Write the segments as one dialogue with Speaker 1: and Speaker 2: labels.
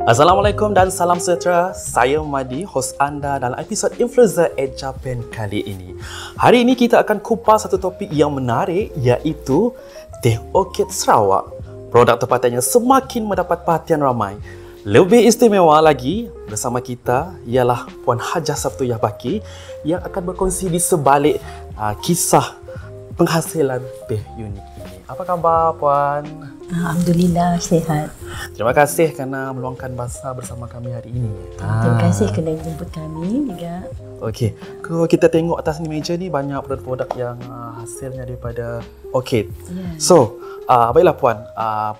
Speaker 1: Assalamualaikum dan salam sejahtera. Saya Madi, hos anda dalam episod Influencer at Japan kali ini. Hari ini kita akan kupas satu topik yang menarik, iaitu Teh Orchid Sarawak. Produk tempatannya semakin mendapat perhatian ramai. Lebih istimewa lagi, bersama kita ialah Puan Hajah Sabtu Yahbaki yang akan berkongsi di sebalik kisah penghasilan teh unik ini. Apa khabar, Puan?
Speaker 2: Alhamdulillah, sihat.
Speaker 1: Terima kasih kerana meluangkan masa bersama kami hari ini.
Speaker 2: Terima kasih kerana jemput kami juga.
Speaker 1: Okey, kalau kita tengok atas ni meja ni banyak produk-produk yang hasilnya daripada orchid.
Speaker 2: Yeah.
Speaker 1: So, baiklah Puan.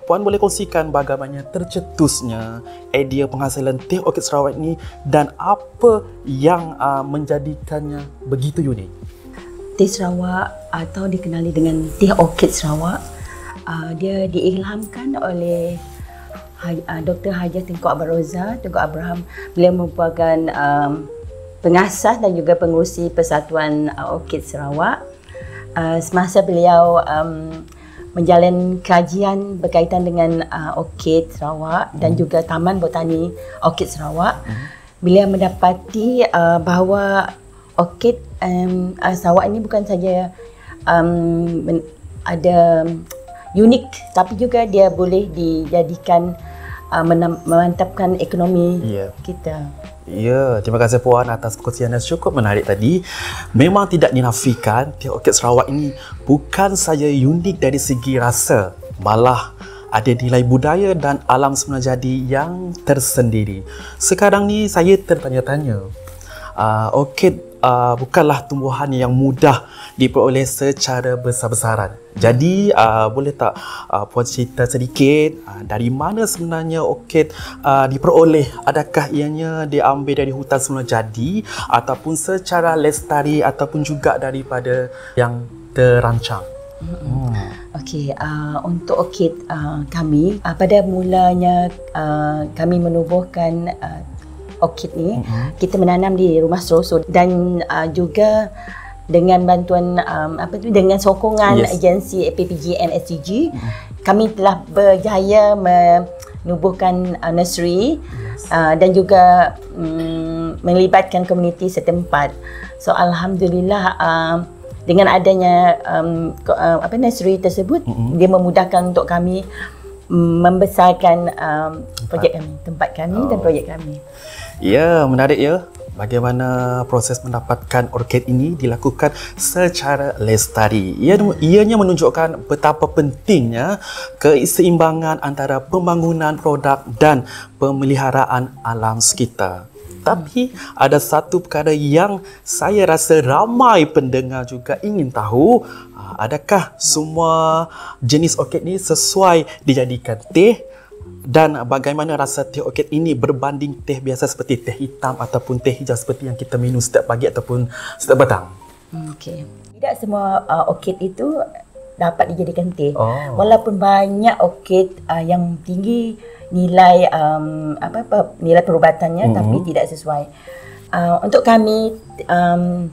Speaker 1: Puan boleh kongsikan bagaimana tercetusnya idea penghasilan teh orchid Sarawak ni dan apa yang menjadikannya begitu unik?
Speaker 2: Teh Sarawak atau dikenali dengan Teh Orchid Sarawak, dia diilhamkan oleh Dr. Hajah Tengku Abaroza, Tengku Abraham. Beliau merupakan pengasas dan juga pengurusi Persatuan Orchid Sarawak. Semasa beliau menjalin kajian berkaitan dengan Orchid Sarawak dan juga Taman Botani Orchid Sarawak, beliau mendapati bahawa orchid Sarawak ini bukan saja ada unik, tapi juga dia boleh dijadikan memantapkan ekonomi kita.
Speaker 1: Ya, terima kasih Puan atas perkongsian yang cukup menarik tadi. Memang tidak dinafikan Teh Orchid Sarawak ini bukan saja unik dari segi rasa, malah ada nilai budaya dan alam semula jadi yang tersendiri. Sekarang ni saya tertanya-tanya, orchid bukanlah tumbuhan yang mudah diperoleh secara besar-besaran. Jadi, boleh tak Puan cerita sedikit dari mana sebenarnya orchid diperoleh? Adakah ianya diambil dari hutan semula jadi ataupun secara lestari ataupun juga daripada yang terancang?
Speaker 2: Okey, untuk orchid kami, pada mulanya kami menubuhkan orchid ni, kita menanam di rumah seroso dan juga dengan bantuan dengan sokongan agensi APPG and SDG, kami telah berjaya menubuhkan nursery dan juga melibatkan komuniti setempat. So alhamdulillah, dengan adanya nursery tersebut, dia memudahkan untuk kami membesarkan projek kami, tempat kami dan projek kami.
Speaker 1: Ya, menarik ya. Bagaimana proses mendapatkan orchid ini dilakukan secara lestari. Ianya menunjukkan betapa pentingnya keseimbangan antara pembangunan produk dan pemeliharaan alam sekitar. Tapi ada satu perkara yang saya rasa ramai pendengar juga ingin tahu, adakah semua jenis orchid ini sesuai dijadikan teh? Dan bagaimana rasa teh orchid ini berbanding teh biasa seperti teh hitam ataupun teh hijau seperti yang kita minum setiap pagi ataupun setiap petang?
Speaker 2: Okey. Tidak semua orchid itu dapat dijadikan teh. Walaupun banyak orchid yang tinggi nilai nilai perubatannya, tapi tidak sesuai. Untuk kami,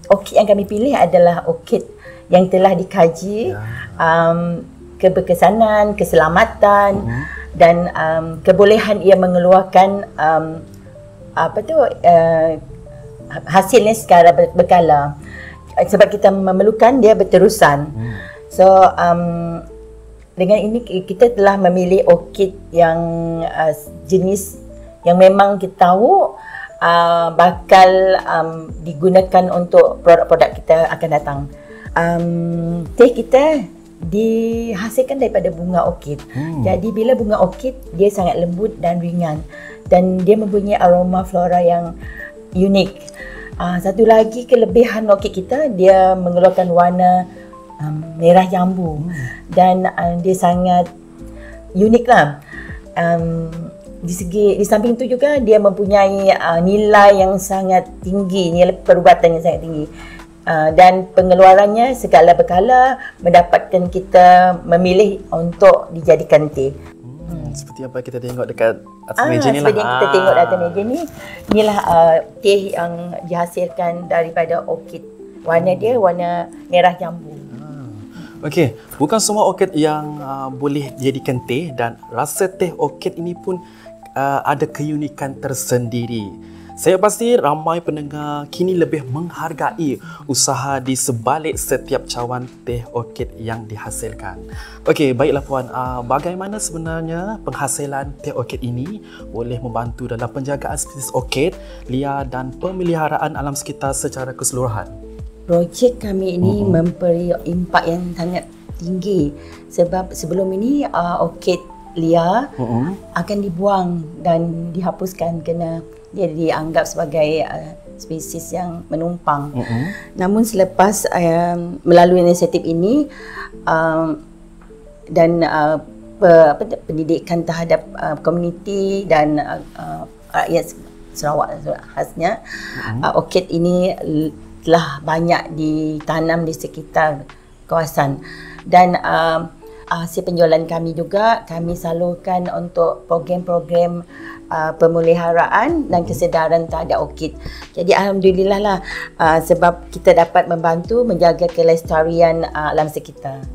Speaker 2: orchid yang kami pilih adalah orchid yang telah dikaji keberkesanan, keselamatan dan kebolehan ia mengeluarkan hasilnya secara berkala, sebab kita memerlukan dia berterusan. So dengan ini kita telah memilih orchid yang jenis yang memang kita tahu bakal digunakan untuk produk-produk kita akan datang. Teh kita dihasilkan daripada bunga orchid. Jadi bila bunga orchid, dia sangat lembut dan ringan dan dia mempunyai aroma flora yang unik. Satu lagi kelebihan orchid kita, dia mengeluarkan warna merah jambu dan dia sangat unik lah. Di samping itu juga dia mempunyai nilai yang sangat tinggi, nilai perubatan yang sangat tinggi. Dan pengeluarannya segala berkala mendapatkan kita memilih untuk dijadikan teh.
Speaker 1: Seperti apa kita tengok dekat atas meja ni lah.
Speaker 2: Seperti yang kita tengok di atas meja ni, inilah teh yang dihasilkan daripada orchid. Warna dia warna merah jambu.
Speaker 1: Okey, bukan semua orchid yang boleh dijadikan teh dan rasa teh orchid ini pun ada keunikan tersendiri. Saya pasti ramai pendengar kini lebih menghargai usaha di sebalik setiap cawan teh orkid yang dihasilkan. Okey, baiklah Puan, bagaimana sebenarnya penghasilan teh orkid ini boleh membantu dalam penjagaan spesies orkid liar dan pemeliharaan alam sekitar secara keseluruhan?
Speaker 2: Projek kami ini memberi impak yang sangat tinggi sebab sebelum ini orkid liar akan dibuang dan dihapuskan kerana dia dianggap sebagai spesies yang menumpang. Namun selepas melalui inisiatif ini dan pendidikan terhadap komuniti dan rakyat Sarawak khasnya, orkid ini telah banyak ditanam di sekitar kawasan dan hasil penjualan kami juga kami salurkan untuk program-program pemeliharaan dan kesedaran terhadap orkid. Jadi alhamdulillah lah sebab kita dapat membantu menjaga kelestarian alam sekitar.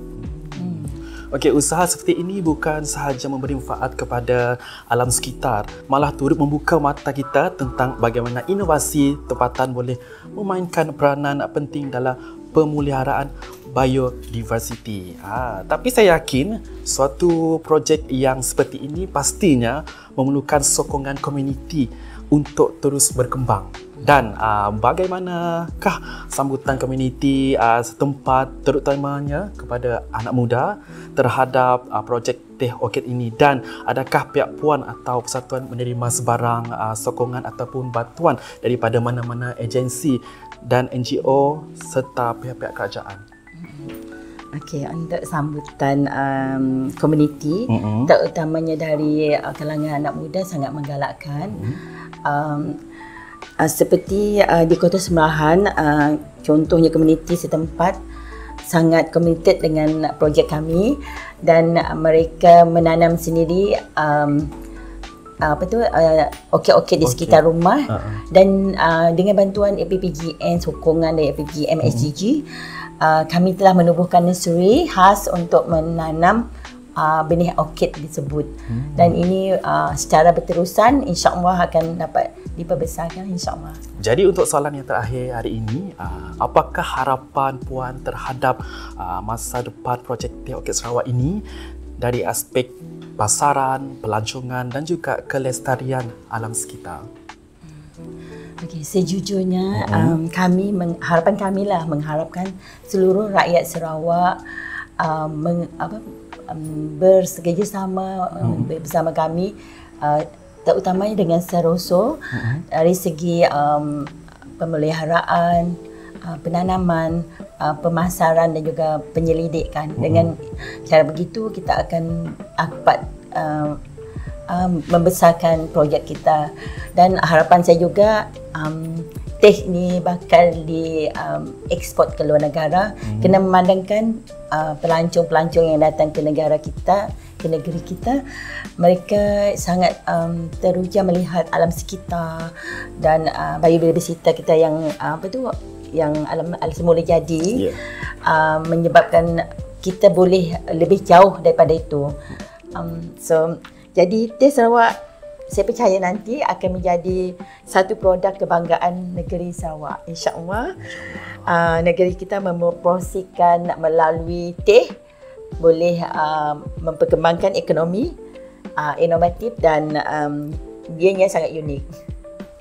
Speaker 1: Okey, usaha seperti ini bukan sahaja memberi manfaat kepada alam sekitar, malah turut membuka mata kita tentang bagaimana inovasi tempatan boleh memainkan peranan penting dalam pemeliharaan biodiversiti. Tapi saya yakin suatu projek yang seperti ini pastinya memerlukan sokongan komuniti untuk terus berkembang. Dan bagaimanakah sambutan komuniti setempat terutamanya kepada anak muda terhadap projek teh orkid ini, dan adakah pihak Puan atau persatuan menerima sebarang sokongan ataupun bantuan daripada mana-mana agensi dan NGO serta pihak-pihak kerajaan?
Speaker 2: Okey, untuk sambutan komuniti terutamanya dari kalangan anak muda sangat menggalakkan. Seperti di Kota Semerahan, contohnya komuniti setempat sangat committed dengan projek kami dan mereka menanam sendiri orkid-orkid di sekitar rumah dan dengan bantuan APPGN, sokongan dari APPGN SDG, kami telah menubuhkan nursery khas untuk menanam benih orkid tersebut. Dan ini secara berterusan insya-Allah akan dapat diperbesarkan insya-Allah.
Speaker 1: Jadi untuk soalan yang terakhir hari ini, apakah harapan Puan terhadap masa depan projek teh orkid Sarawak ini dari aspek pasaran, pelancongan dan juga kelestarian alam sekitar?
Speaker 2: Okey, sejujurnya harapan kami lah mengharapkan seluruh rakyat Sarawak bekerjasama bersama kami, terutamanya dengan Seroso dari segi pemeliharaan, penanaman, pemasaran dan juga penyelidikan. Dengan cara begitu kita akan dapat membesarkan projek kita, dan harapan saya juga teh ni bakal dieksport ke luar negara, kena memandangkan pelancong-pelancong yang datang ke negara kita, ke negeri kita, mereka sangat teruja melihat alam sekitar dan biodiversitas kita yang yang alam semula jadi, menyebabkan kita boleh lebih jauh daripada itu. Jadi teh Sarawak, saya percaya nanti akan menjadi satu produk kebanggaan negeri Sarawak. InsyaAllah negeri kita mempromosikan melalui teh boleh memperkembangkan ekonomi inovatif dan dianya sangat unik.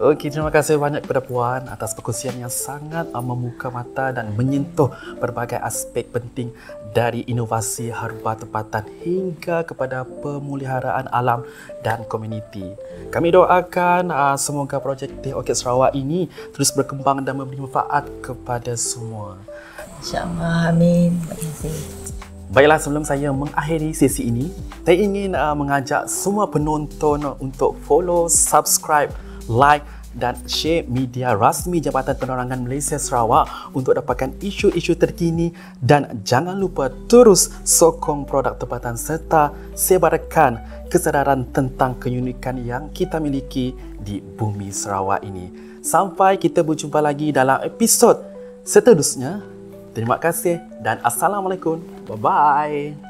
Speaker 1: Okey, terima kasih banyak kepada Puan atas perkongsian yang sangat membuka mata dan menyentuh berbagai aspek penting dari inovasi harba tempatan hingga kepada pemeliharaan alam dan komuniti. Kami doakan semoga projek teh orkid Sarawak ini terus berkembang dan memberi manfaat kepada semua.
Speaker 2: InsyaAllah, amin. Terima kasih.
Speaker 1: Baiklah, sebelum saya mengakhiri sesi ini, saya ingin mengajak semua penonton untuk follow, subscribe, like dan share media rasmi Jabatan Penerangan Malaysia Sarawak untuk dapatkan isu-isu terkini, dan jangan lupa terus sokong produk tempatan serta sebarkan kesedaran tentang keunikan yang kita miliki di bumi Sarawak ini. Sampai kita berjumpa lagi dalam episod seterusnya. Terima kasih dan Assalamualaikum. Bye-bye.